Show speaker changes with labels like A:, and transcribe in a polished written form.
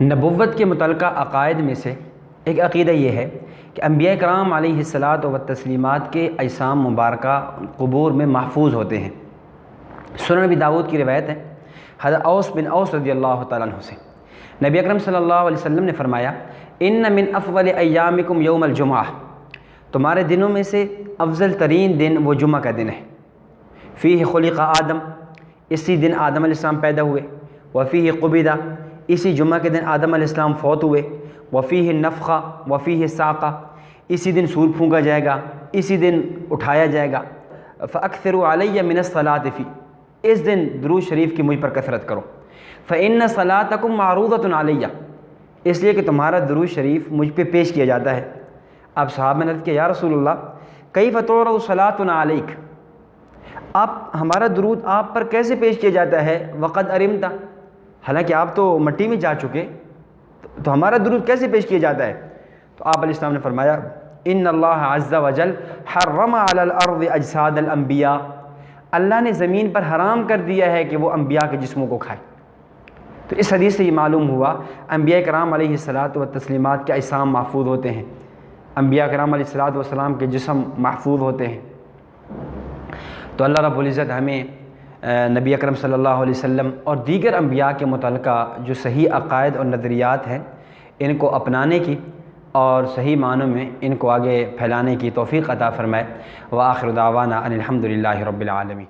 A: نبوت کے متعلقہ عقائد میں سے ایک عقیدہ یہ ہے کہ انبیاء کرام علیہ الصلاۃ والتسلیمات کے اجسام مبارکہ قبور میں محفوظ ہوتے ہیں۔ سنن ابی داؤد کی روایت ہے حضرت اوس بن اوس رضی اللہ تعالیٰ عنہ سے، نبی اکرم صلی اللہ علیہ وسلم نے فرمایا، ان من افضل ایامکم یوم الجمعہ، تمہارے دنوں میں سے افضل ترین دن وہ جمعہ کا دن ہے۔ فیہ خلق آدم، اسی دن آدم علیہ السلام پیدا ہوئے۔ وفیہ قبض، اسی جمعہ کے دن آدم علیہ السلام فوت ہوئے۔ وفیہ نفخہ وفیہ ساقہ، اسی دن سور پھونکا جائے گا، اسی دن اٹھایا جائے گا۔ فاکثروا علی من الصلاۃ فی، اس دن درود شریف کی مجھ پر کثرت کرو۔ فإن صلاتکم معروضۃ علی، اس لیے کہ تمہارا درود شریف مجھ پہ پیش کیا جاتا ہے۔ اب صحابہ نے عرض کیا، یا رسول اللہ کیف تعرض صلاتنا علیک، ہمارا درود آپ پر کیسے پیش کیا جاتا ہے؟ وقد ارمت، حالانکہ آپ تو مٹی میں جا چکے، تو ہمارا درود کیسے پیش کیا جاتا ہے؟ تو آپ علیہ السلام نے فرمایا، ان اللہ عز وجل حرم علی الارض اجساد الانبیاء، اللہ نے زمین پر حرام کر دیا ہے کہ وہ انبیاء کے جسموں کو کھائے۔ تو اس حدیث سے یہ معلوم ہوا انبیاء کرام علیہ الصلاۃ والتسلیمات کے اجسام محفوظ ہوتے ہیں، انبیاء کرام علیہ الصلاۃ والسلام کے جسم محفوظ ہوتے ہیں۔ تو اللہ رب العزت ہمیں نبی اکرم صلی اللہ علیہ وسلم اور دیگر انبیاء کے متعلقہ جو صحیح عقائد اور نظریات ہیں ان کو اپنانے کی اور صحیح معنوں میں ان کو آگے پھیلانے کی توفیق عطا فرمائے۔ وآخر دعوانا ان الحمد للہ رب العالمین۔